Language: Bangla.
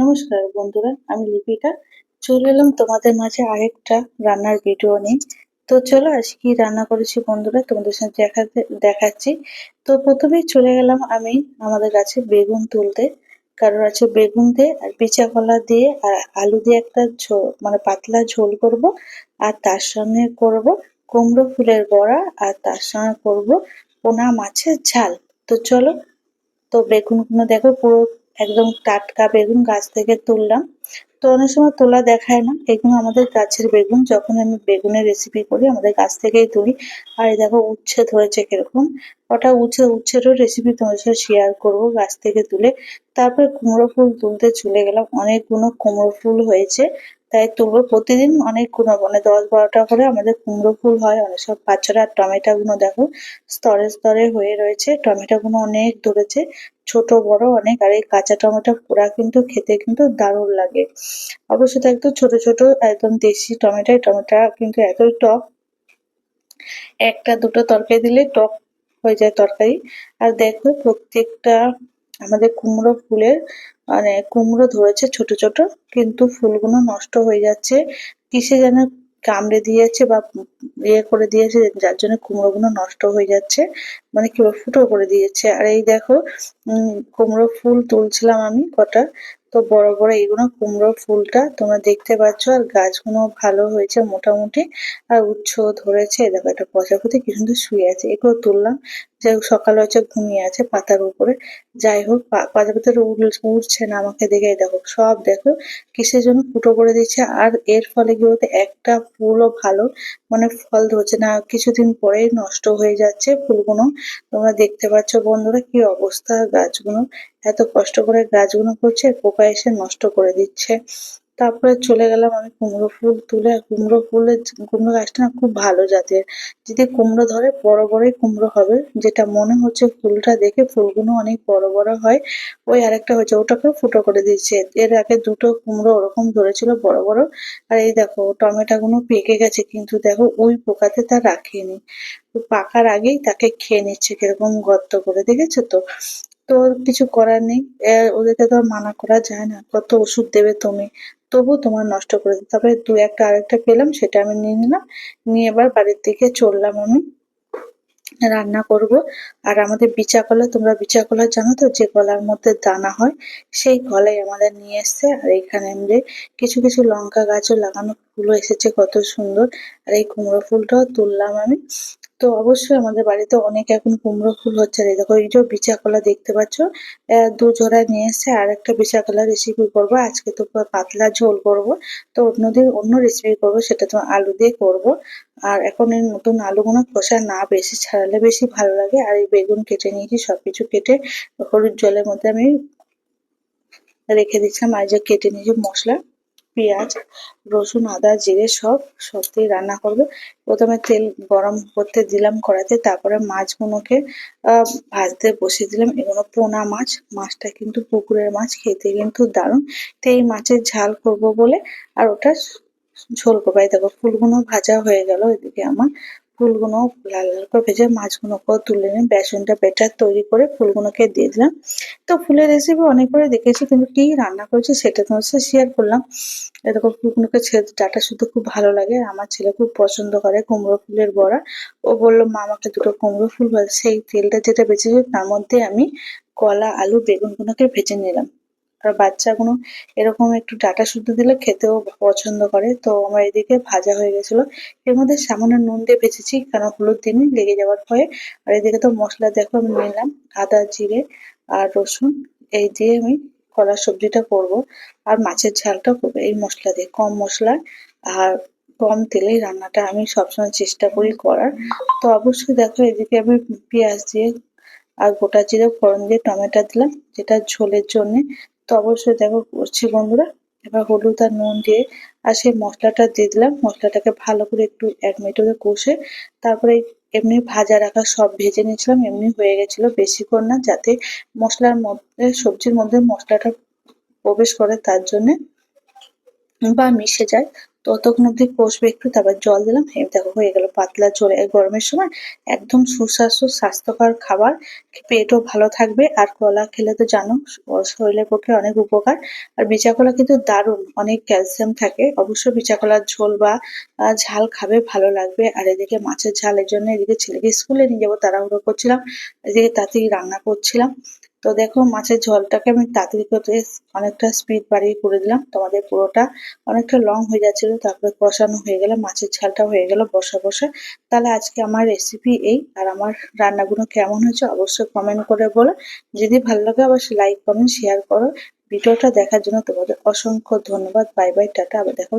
নমস্কার বন্ধুরা, আমি লিপিকা। চলে এলাম তোমাদের মাঝে আরেকটা রান্নার ভিডিও নিয়ে। তো চলো আজ কি রান্না করেছি বন্ধুরা তোমাদের সাথে দেখাচ্ছি। তো প্রথমেই চলে গেলাম আমি আমাদের গাছে বেগুন তুলতে। কারণ আছে বেগুন দিয়ে আর বিচা কলা দিয়ে আর আলু দিয়ে একটা ঝোল মানে পাতলা ঝোল করব। আর তার সঙ্গে করব কুমড়ো ফুলের বড়া, আর তার সঙ্গে করব পোনা মাছের ঝাল। তো চলো। তো বেগুনগুলো দেখো পুরো একদম টাটকা বেগুন, গাছ থেকে তুললাম। তো অনেক সময় তোলা দেখায় না, এগুলো আমাদের গাছের বেগুন। যখন আমি বেগুনের রেসিপি করি আমাদের গাছ থেকেই তুলি। আর এই দেখো উচ্ছে ধরেছে কিরকম, ওটা উচ্ছেরও রেসিপি তোমার সাথে শেয়ার করবো গাছ থেকে তুলে। তারপরে কুমড়ো ফুল তুলতে চলে গেলাম, অনেকগুলো কুমড়ো ফুল হয়েছে, তাই তুলবো। প্রতিদিন অনেকগুলো মানে 10-12টা করে আমাদের কুমড়ো ফুল হয় অনেক সব বাচ্চারা। আর টমেটো গুলো দেখো স্তরে স্তরে হয়ে রয়েছে, টমেটো গুলো অনেক ধরেছে, ছোট বড় অনেক। আর এই কাঁচা টমেটো পোড়া কিন্তু খেতে কিন্তু দারুণ লাগে। অবশ্যই তো একদম ছোট ছোট একদম দেশি টমেটো, এই টমেটো কিন্তু এতই টক, একটা দুটো তরকারি দিলে টক হয়ে যায় তরকারি। আর দেখো প্রত্যেকটা আমাদের কুমড়ো ফুলের মানে কুমড়ো ধরেছে ছোট ছোট, কিন্তু ফুলগুলো নষ্ট হয়ে যাচ্ছে। কিসে যেন কামড়ে দিয়েছে বা ইয়ে করে দিয়েছে, যার জন্য কুমড়ো গুলো নষ্ট হয়ে যাচ্ছে, মানে কি বলবো, ফুটো করে দিয়েছে। আর এই দেখো কুমড়ো ফুল তুলছিলাম আমি কটা। তো বড় বড় এইগুলো কুমড়ো ফুলটা তোমরা দেখতে পাচ্ছ। আর গাছগুলো ভালো হয়েছে মোটামুটি। আর উচ্ছ ধরেছে, এই দেখো একটা প্রজাপতি কি সুন্দর শুয়ে আছে, এগুলো তুললাম। যাই হোক সকাল হয়েছে, ঘুমিয়ে আছে পাতার উপরে। যাই হোক প্রজাপতিটা উড়ছে না আমাকে দেখে। এই দেখো সব দেখো কিসের জন্য ফুটো করে দিচ্ছে। আর এর ফলে কি বলতে একটা ফুলও ভালো মানে ফল ধরছে না, কিছুদিন পরেই নষ্ট হয়ে যাচ্ছে ফুলগুলো। তোমরা দেখতে পাচ্ছ বন্ধুরা কি অবস্থা গাছগুলো, এত কষ্ট করে গাছগুলো করছে, পোকা এসে নষ্ট করে দিচ্ছে। তারপরে চলে গেলাম আমি কুমড়ো ফুল তুলে। আর কুমড়ো গাছটা না খুব ভালো জাতের, যদি কুমড়ো ধরে বড় বড়ই কুমড়ো হবে, যেটা মনে হচ্ছে ফুলটা দেখে। ফুলগুলো অনেক বড় বড় হয়। ওই আরেকটা হয়েছে, ওটাকেও ফুটো করে দিচ্ছে। এর আগে দুটো কুমড়ো ওরকম ধরেছিল বড় বড়। আর এই দেখো টমেটো গুলো পেকে গেছে, কিন্তু দেখো ওই পোকাতে তা রাখেনি, পাকার আগেই তাকে খেয়ে নিচ্ছে কিরকম গর্ত করে, দেখেছো তো। তো কিছু করার নেই, ওদেরকে তো আর মানা করা যায় না, কত ওষুধ দেবে তুমি, তবু তোমার নষ্ট করে দিতে। তারপরে দু একটা আরেকটা পেলাম, সেটা আমি নিয়ে নিলাম। নিয়ে এবার বাড়ির দিকে চললাম আমি রান্না করব। আর আমাদের বিচা কলা, তোমরা বিচা কলা জানো তো, যে কলার মধ্যে দানা হয়, সেই কলাই আমাদের নিয়ে এসছে। আর এখানে আমাদের কিছু কিছু লঙ্কা গাছও লাগানো, ফুলও এসেছে কত সুন্দর। আর এই কুমড়ো ফুলটাও তুললাম আমি। তো অবশ্যই আমাদের বাড়িতে অনেক এখন কুমড়ো ফুল হচ্ছে। আর এই দেখো এই যে বিচা কলা দেখতে পাচ্ছ, দু জোড়া নিয়ে এসছে। আর একটা বিচা কলা রেসিপি করবো আজকে, তো পাতলা ঝোল করব। তো অন্যদিন অন্য রেসিপি করবো, সেটা তো আলু দিয়ে করব। আর এখন এই নতুন আলুগুলো খোসা না বেশি ছাড়ালে বেশি ভালো লাগে। আর এই বেগুন কেটে নিয়েছি, সবকিছু কেটে হলুদ জলের মধ্যে আমি রেখে দিচ্ছিলাম। আর যে কেটে নিয়েছি মশলা, পেঁয়াজ, রসুন, আদা, জিরে সব দিয়ে রান্না করবো। প্রথমে তেল গরম করতে দিলাম কড়াইতে, তারপরে মাছগুলোকে ভাজতে বসিয়ে দিলাম। এগুলো পোনা মাছ, মাছটা কিন্তু পুকুরের মাছ, খেতে কিন্তু দারুণ। তো এই মাছের ঝাল করব বলে আর ওটা ঝোল করবো। এই দেখো ফুলগুলো ভাজা হয়ে গেল, এদিকে আমার ফুলগুলো লাল লাল করে ভেজে মাছগুলোকে তুলে নিয়ে বেসনটা বেটার তৈরি করে ফুলগুলোকে দিয়ে দিলাম। তো ফুলের রেসিপি অনেক করে দেখেছি, কিন্তু কি রান্না করেছি সেটা তোমার সাথে শেয়ার করলাম। এরকম ফুলগুলোকে ডাটা শুধু খুব ভালো লাগে, আমার ছেলে খুব পছন্দ করে কুমড়ো ফুলের বড়া। ও বললো মা আমাকে দুটো কুমড়ো ফুল ভাজা, সেই তেলটা যেটা বেঁচেছে তার মধ্যে আমি কলা আলু বেগুন গুলোকে ভেজে নিলাম। আর বাচ্চাগুলো এরকম একটু ডাঁটা শুদ্ধ দিলে খেতেও পছন্দ করে। তো আমার এদিকে ভাজা হয়ে গেছিল, এর মধ্যে সামান্য নুন দিয়ে ভেজেছি কারণ হলুদ দিনই লেগে যাওয়ার ভয়ে। আর এদিকে তো মশলা দেখো আমি নিলাম, আদা জিরে আর রসুন, এই দিয়ে আমি কলার সবজিটা করব। আর মাছের ঝালটা করবো এই মশলা দিয়ে, কম মশলায় আর কম তেলেই রান্নাটা আমি সবসময় চেষ্টা করি করার। তো অবশ্যই দেখো এদিকে আমি পেঁয়াজ দিয়ে আর গোটা জিরে ফোড়ন দিয়ে টমেটো দিলাম, যেটা ঝোলের জন্য। তো অবশ্যই দেখো করছি বন্ধুরা। এবার হলুদ আর নুন দিয়ে আর সেই মশলাটা দিয়ে দিলাম। মশলাটাকে ভালো করে একটু 1 মিনিট ধরে কষে তারপরে এমনি ভাজা রাখা সব ভেজে নিয়েছিলাম, এমনি হয়ে গেছিল, বেশিক্ষণ না, যাতে মশলার মধ্যে সবজির মধ্যে মশলাটা প্রবেশ করে তার জন্য বা মিশে যায়। ততক্ষণ অব্দি কষবে একটু, তারপর জল দিলাম। এই দেখো হয়ে গেল পাতলা ঝোল। এই গরমের সময় একদম সুস্বাস্থ্য স্বাস্থ্যকর খাবার, পেটও ভালো থাকবে। আর কলা খেলে তো জানো শরীরের পক্ষে অনেক উপকার। আর বিচা কলা কিন্তু দারুণ, অনেক ক্যালসিয়াম থাকে। অবশ্যই বিচা কলার ঝোল বা ঝাল খাবে, ভালো লাগবে। আর এদিকে মাছের ঝাল, এর জন্য এদিকে ছেলেকে স্কুলে নিয়ে যাবো তাড়াহুড়ো করছিলাম, এদিকে তাড়াতাড়ি রান্না করছিলাম। তো দেখো মাছের ঝোলটাকে আমি তাড়াতাড়ি করে অনেকটা স্পিড বাড়িয়ে করে দিলাম, তোমাদের পুরোটা অনেকটা লং হয়ে যাচ্ছিল। তারপরে কষানো হয়ে গেলে মাছের ঝালটা হয়ে গেল বসা বসা। তাহলে আজকে আমার রেসিপি এই। আর আমার রান্নাগুলো কেমন হয়েছে অবশ্যই কমেন্ট করে বলো। যদি ভালো লাগে অবশ্যই লাইক কমেন্ট শেয়ার করো। ভিডিওটা দেখার জন্য তোমাদের অসংখ্য ধন্যবাদ। বাই বাই, টাটা, আবার দেখো।